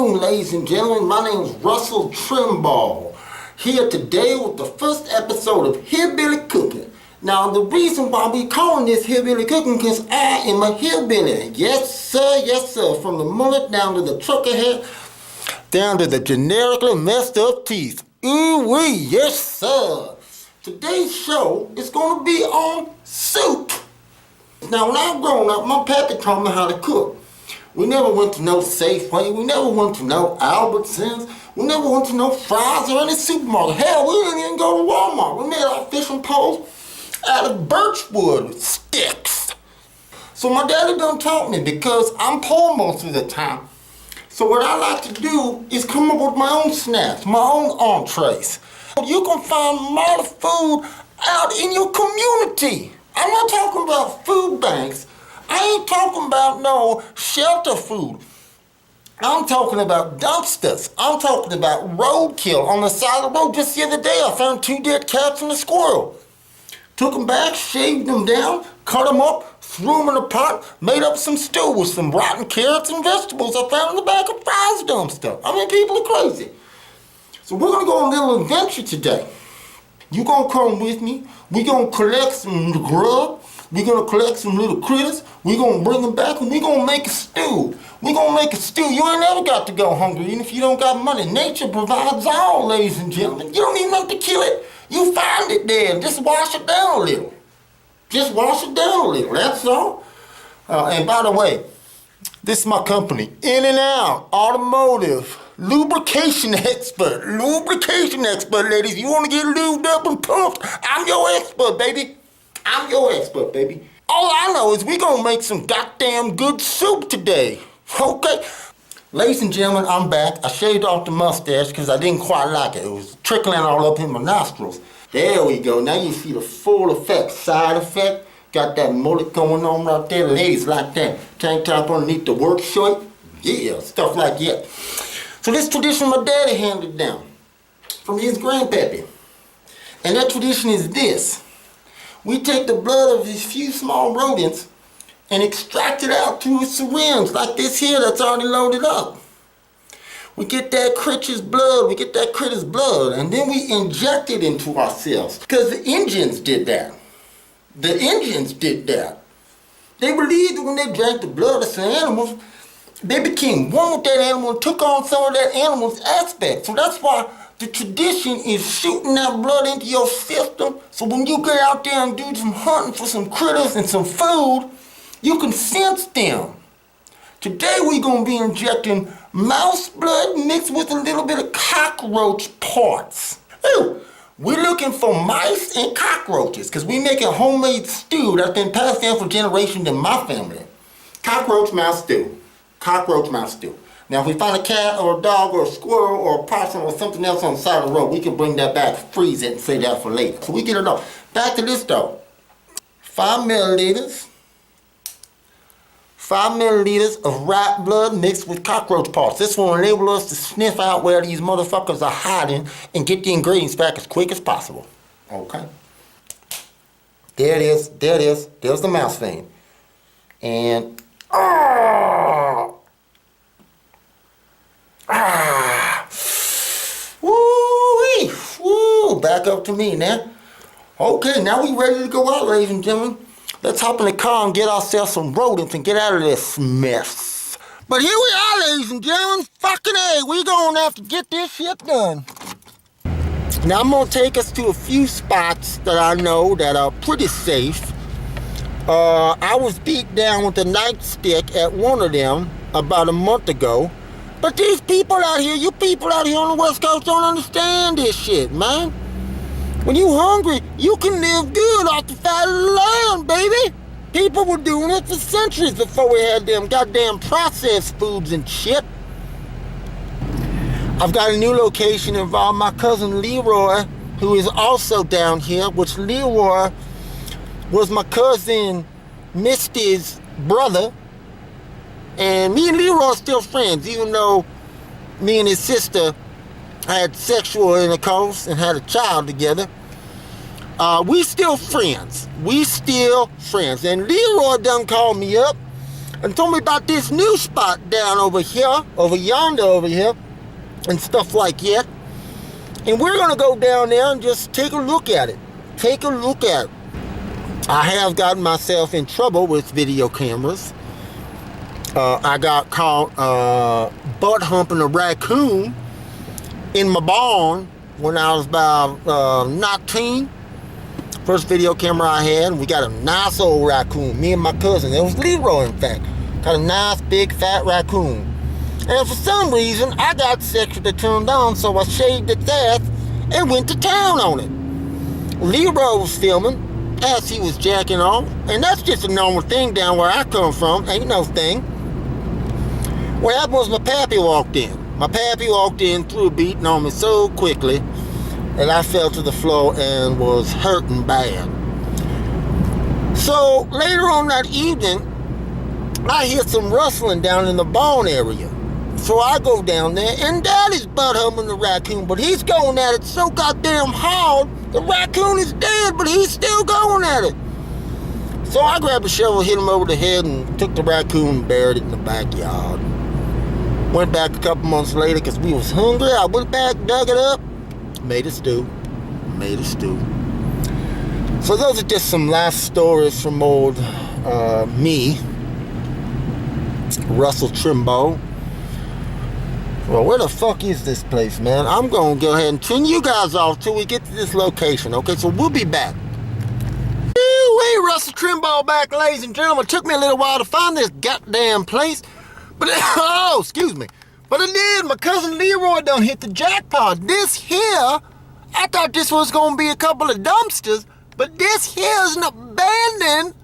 afternoon, ladies and gentlemen. My name is Russell Trimball, here today with the first episode of Hillbilly Cooking. Now, the reason why we calling this Hillbilly Cooking is I am a hillbilly. Yes, sir, from the mullet down to the trucker head, down to the generically messed up teeth. Ooh-wee, yes, sir. Today's show is going to be on soup. Now, when I was growing up, my pappy taught me how to cook. We never went to no Safeway. We never went to no Albertsons. We never went to no Fry's or any supermarket. Hell, we didn't even go to Walmart. We made our fishing poles out of birchwood sticks. So my daddy done taught me because I'm poor most of the time. So what I like to do is come up with my own snacks, my own entrees. You can find more food out in your community. I'm not talking about food banks. I ain't talking about no shelter food. I'm talking about dumpsters. I'm talking about roadkill on the side of the road. Just the other day, I found 2 dead cats and a squirrel. Took them back, shaved them down, cut them up, threw them in a pot, made up some stew with some rotten carrots and vegetables I found in the back of Fry's dumpster. I mean, people are crazy. So we're gonna go on a little adventure today. You gonna come with me? We gonna collect some grub. We gonna collect some little critters. We gonna bring them back and we gonna make a stew. We gonna make a stew. You ain't never got to go hungry, even if you don't got money. Nature provides all, ladies and gentlemen. You don't even have to kill it. You find it there and just wash it down a little. Just wash it down a little, that's all. And by the way, this is my company, In and Out Automotive Lubrication Expert. Lubrication expert, ladies. You want to get lubed up and pumped? I'm your expert, baby. I'm your expert, baby. All I know is we gonna make some goddamn good soup today. Okay? Ladies and gentlemen, I'm back. I shaved off the mustache because I didn't quite like it. It was trickling all up in my nostrils. There we go. Now you see the full effect, side effect. Got that mullet going on right there. Ladies like that. Tank top underneath the work shirt. Yeah, stuff like that. So this tradition my daddy handed down from his grandpappy. And that tradition is this. We take the blood of these few small rodents and extract it out through a syringe like this here that's already loaded up. We get that creature's blood, and then we inject it into ourselves. Because the Indians did that. The Indians did that. They believed that when they drank the blood of some animals, they became one with that animal and took on some of that animal's aspects. So that's why the tradition is shooting that blood into your system, so when you get out there and do some hunting for some critters and some food, you can sense them. Today we're going to be injecting mouse blood mixed with a little bit of cockroach parts. Ooh, we're looking for mice and cockroaches because we make a homemade stew that's been passed down for generations in my family. Cockroach mouse stew. Cockroach mouse stew. Now, if we find a cat or a dog or a squirrel or a possum or something else on the side of the road, we can bring that back, freeze it, and save that for later. So we get it all. Back to this though. 5 milliliters. 5 milliliters of rat blood mixed with cockroach parts. This will enable us to sniff out where these motherfuckers are hiding and get the ingredients back as quick as possible. Okay. There it is. There it is. There's the mouse vein. And woo-wee, woo, back up to me now. Okay, now we ready to go out, ladies and gentlemen. Let's hop in the car and get ourselves some rodents and get out of this mess. But here we are, ladies and gentlemen. Fucking A, we gonna have to get this shit done. Now I'm gonna take us to a few spots that I know that are pretty safe. I was beat down with a nightstick at one of them about a month ago. But these people out here, you people out here on the West Coast don't understand this shit, man. When you hungry, you can live good off the fat of the land, baby. People were doing it for centuries before we had them goddamn processed foods and shit. I've got a new location involving my cousin Leroy, who is also down here, which Leroy was my cousin Misty's brother. And me and Leroy are still friends, even though me and his sister had sexual intercourse and had a child together. We still friends. And Leroy done called me up and told me about this new spot down over here, over yonder over here, and stuff like that. And we're gonna go down there and just take a look at it. Take a look at it. I have gotten myself in trouble with video cameras. I got caught butt humping a raccoon in my barn when I was about 19. First video camera I had, and we got a nice old raccoon, me and my cousin. It was Leroy, in fact. Got a nice, big, fat raccoon. And for some reason, I got sexually turned on, so I shaved its ass and went to town on it. Leroy was filming as he was jacking off, and that's just a normal thing down where I come from. Ain't no thing. What happened was my pappy walked in. My pappy walked in, threw a beating on me so quickly, and I fell to the floor and was hurting bad. So later on that evening, I hear some rustling down in the barn area. So I go down there, and Daddy's butt humping the raccoon, but he's going at it so goddamn hard, the raccoon is dead, but he's still going at it. So I grabbed a shovel, hit him over the head, and took the raccoon and buried it in the backyard. Went back a couple months later because we was hungry. I went back, dug it up, made a stew. So those are just some last stories from old me, Russell Trimball. Well, where the fuck is this place, man? I'm gonna go ahead and turn you guys off till we get to this location, okay? So we'll be back. Hey, Russell Trimball back, ladies and gentlemen. It took me a little while to find this goddamn place, but oh, excuse me. But it did. My cousin Leroy done hit the jackpot. This here, I thought this was gonna be a couple of dumpsters, but this here is an abandoned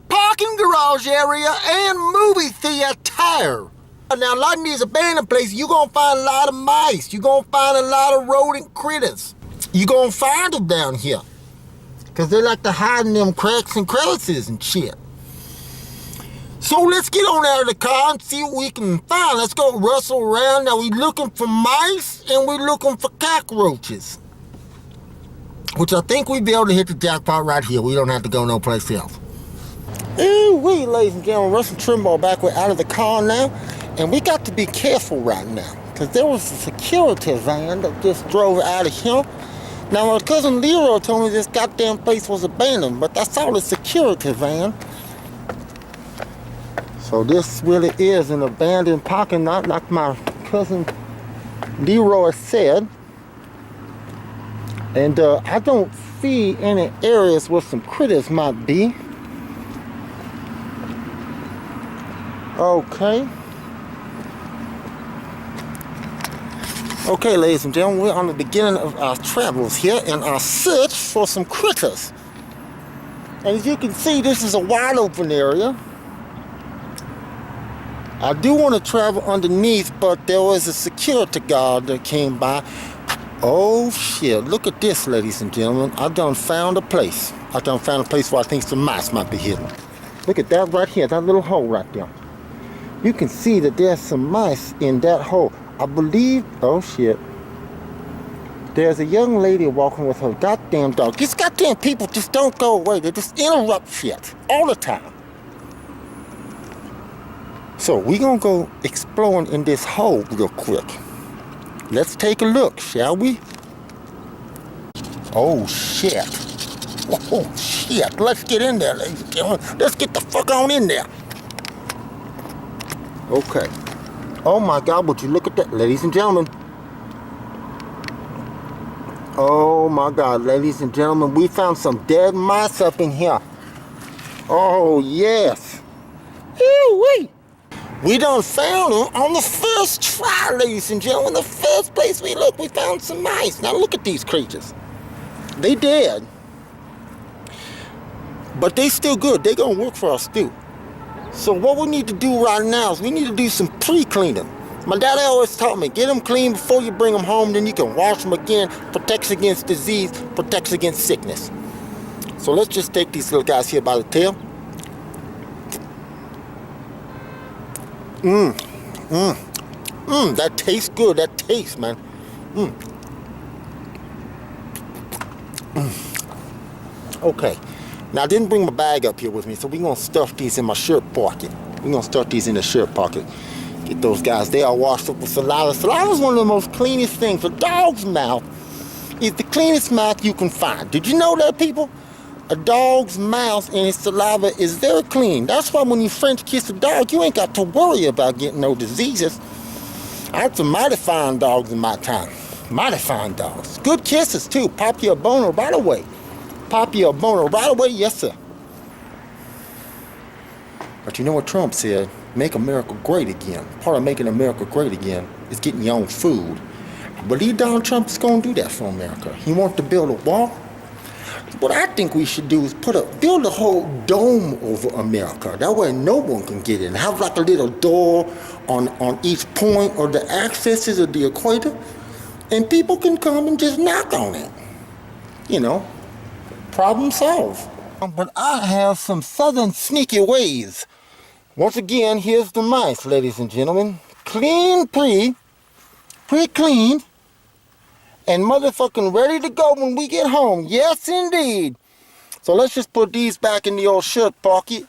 parking garage area and movie theater. Now, a lot of these abandoned places, you're going to find a lot of mice. You're going to find a lot of rodent critters. You're going to find them down here. Because they like to hide in them cracks and crevices and shit. So let's get on out of the car and see what we can find. Let's go rustle around. Now, we're looking for mice and we're looking for cockroaches. Which I think we'll be able to hit the jackpot right here. We don't have to go no place else. Ooh-wee, ladies and gentlemen. Russell Trimball back. We're out of the car now. And we got to be careful right now, because there was a security van that just drove out of here. Now, my cousin Leroy told me this goddamn place was abandoned, but that's all a security van. So this really is an abandoned parking lot, like my cousin Leroy said. And I don't see any areas where some critters might be. Okay. Okay, ladies and gentlemen, we're on the beginning of our travels here in our search for some critters. And as you can see, this is a wide open area. I do want to travel underneath, but there was a security guard that came by. Oh shit, look at this, ladies and gentlemen. I done found a place. I done found a place where I think some mice might be hidden. Look at that right here, that little hole right there. You can see that there's some mice in that hole. I believe, oh shit, there's a young lady walking with her goddamn dog. These goddamn people just don't go away. They just interrupt shit all the time. So we're gonna go exploring in this hole real quick. Let's take a look, shall we? Oh shit. Oh shit. Let's get in there, ladies and gentlemen. Let's get the fuck on in there. Okay. Oh my God, would you look at that, ladies and gentlemen. Oh my God, ladies and gentlemen, we found some dead mice up in here. Oh yes. Ew-wee. We done found them on the first try, ladies and gentlemen. The first place we looked, we found some mice. Now look at these creatures. They dead. But they still good. They gonna work for us too. So what we need to do right now is we need to do some pre-cleaning. My daddy always taught me, get them clean before you bring them home, then you can wash them again, protects against disease, protects against sickness. So let's just take these little guys here by the tail. That tastes good, that tastes, man. Okay, now I didn't bring my bag up here with me, so we're gonna stuff these in my shirt pocket. We're gonna start these in the shirt pocket. Get those guys, they are washed up with saliva. Saliva is one of the most cleanest things. A dog's mouth is the cleanest mouth you can find. Did you know that, people? A dog's mouth and its saliva is very clean. That's why when you French kiss a dog, you ain't got to worry about getting no diseases. I had some mighty fine dogs in my time. Mighty fine dogs. Good kisses too. Pop you a boner right away. Pop you a boner right away, yes sir. But you know what Trump said? Make America great again. Part of making America great again is getting your own food. But Donald Trump is going to do that for America. He wants to build a wall. What I think we should do is build a whole dome over America. That way no one can get in. Have like a little door on each point or the accesses of the equator. And people can come and just knock on it. You know, problem solved. But I have some southern sneaky ways. Once again, here's the mice, ladies and gentlemen. Clean, pre-cleaned, and motherfucking ready to go when we get home. Yes, indeed. So let's just put these back in the old shirt pocket.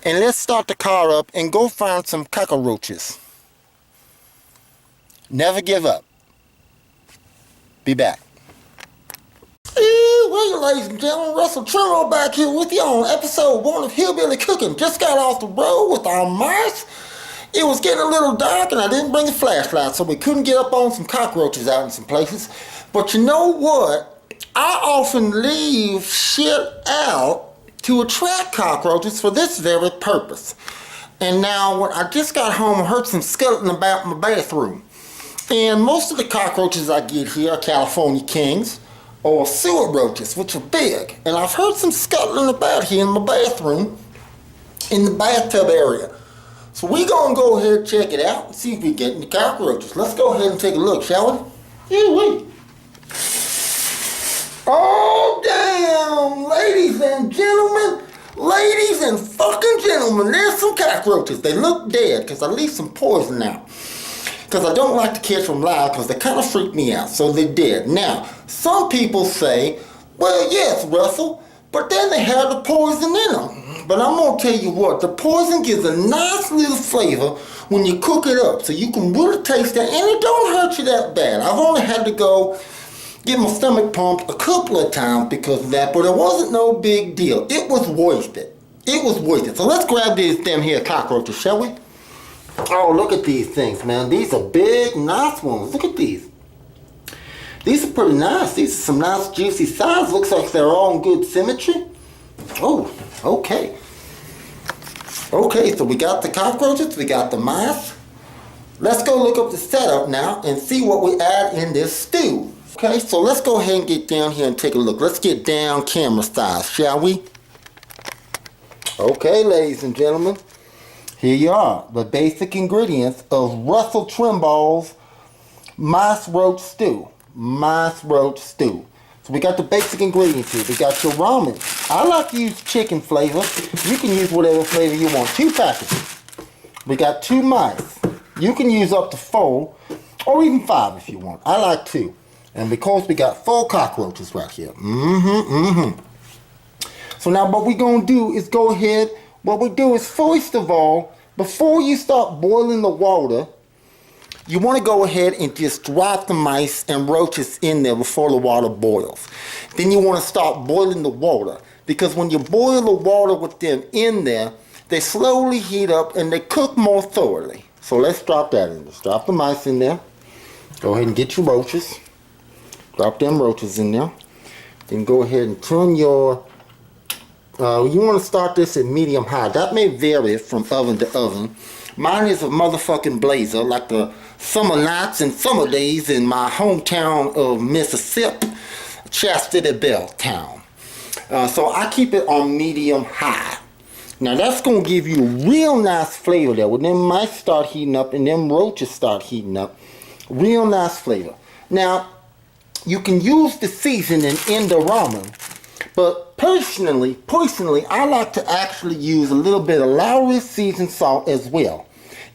And let's start the car up and go find some cockroaches. Never give up. Be back. Well, ladies and gentlemen, Russell Trimball back here with you on episode 1 of Hillbilly Cooking. Just got off the road with our mice. It was getting a little dark and I didn't bring a flashlight, so we couldn't get up on some cockroaches out in some places. But you know what? I often leave shit out to attract cockroaches for this very purpose. And now, when I just got home, I heard some scuttling about my bathroom. And most of the cockroaches I get here are California kings, or sewer roaches, which are big. And I've heard some scuttling about here in my bathroom, in the bathtub area. So we're gonna go ahead and check it out and see if we get any cockroaches. Let's go ahead and take a look, shall we? Here we. Oh damn, ladies and fucking gentlemen, there's some cockroaches. They look dead because I leave some poison out. Because I don't like to catch them live because they kind of freak me out, so they're dead. Now, some people say, well, yes, Russell, but then they have the poison in them. But I'm going to tell you what, the poison gives a nice little flavor when you cook it up, so you can really taste it, and it don't hurt you that bad. I've only had to go get my stomach pumped a couple of times because of that, but it wasn't no big deal. It was worth it. It was worth it. So let's grab these damn here cockroaches, shall we? Oh, look at these things, man. These are big, nice ones. Look at these. These are pretty nice. These are some nice, juicy size. Looks like they're all in good symmetry. Oh, okay. Okay, so we got the cockroaches. We got the mice. Let's go look up the setup now and see what we add in this stew. Okay, so let's go ahead and get down here and take a look. Let's get down camera size, shall we? Okay, ladies and gentlemen. Here you are, the basic ingredients of Russell Trimball's mice roach stew. Mice roach stew. So we got the basic ingredients here. We got your ramen. I like to use chicken flavor. You can use whatever flavor you want. 2 packets. We got 2 mice. You can use up to 4 or even 5 if you want. I like 2. And because we got 4 cockroaches right here. So now what we're going to do is go ahead. What we do is, first of all, before you start boiling the water, you want to go ahead and just drop the mice and roaches in there before the water boils. Then you want to start boiling the water, because when you boil the water with them in there, they slowly heat up and they cook more thoroughly. So let's drop that in. Let's drop the mice in there. Go ahead and get your roaches. Drop them roaches in there. Then go ahead and turn your... you want to start this at medium high. That may vary from oven to oven. Mine is a motherfucking blazer, like the summer nights and summer days in my hometown of Mississippi, Chastity Belle town. So I keep it on medium high. Now that's going to give you a real nice flavor there. When them mice start heating up and them roaches start heating up, real nice flavor. Now, you can use the seasoning in the ramen, but personally, I like to actually use a little bit of Lowry seasoned salt as well.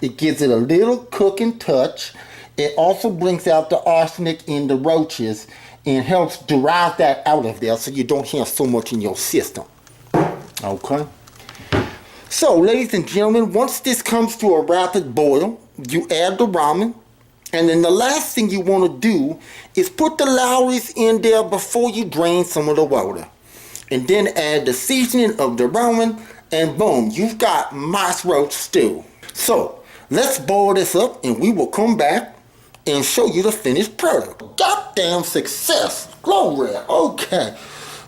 It gives it a little cooking touch. It also brings out the arsenic in the roaches and helps derive that out of there so you don't have so much in your system. Okay? So, ladies and gentlemen, once this comes to a rapid boil, you add the ramen. And then the last thing you want to do is put the Lowry's in there before you drain some of the water. And then add the seasoning of the ramen, and boom, you've got mice roach stew. So, let's boil this up and we will come back and show you the finished product. Goddamn success! Glory! Okay.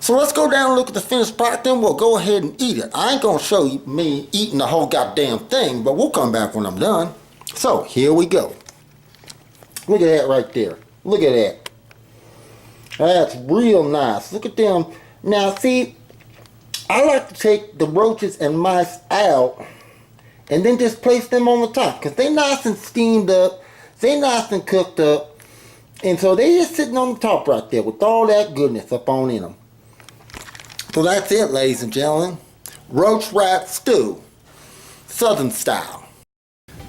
So let's go down and look at the finished product, then we'll go ahead and eat it. I ain't gonna show you me eating the whole goddamn thing, but we'll come back when I'm done. So, here we go. Look at that right there. Look at that. That's real nice. Look at them. Now, see, I like to take the roaches and mice out and then just place them on the top because they nice and steamed up. They nice and cooked up. And so they just sitting on the top right there with all that goodness up on in them. So that's it, ladies and gentlemen. Roach rat stew. Southern style.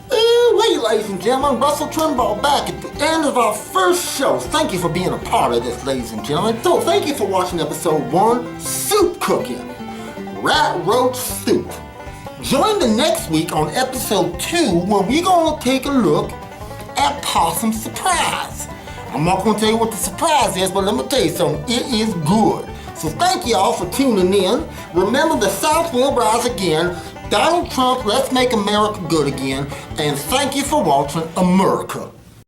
Hey, ladies and gentlemen, Russell Trimball back at the end of our first show. Thank you for being a part of this, ladies and gentlemen. So, thank you for watching episode 1, Soup Cooking. Rat Roach Soup. Join the next week on episode 2 where we're going to take a look at Possum Surprise. I'm not going to tell you what the surprise is, but let me tell you something. It is good. So thank you all for tuning in. Remember, the South will rise again. Donald Trump, let's make America good again. And thank you for watching America.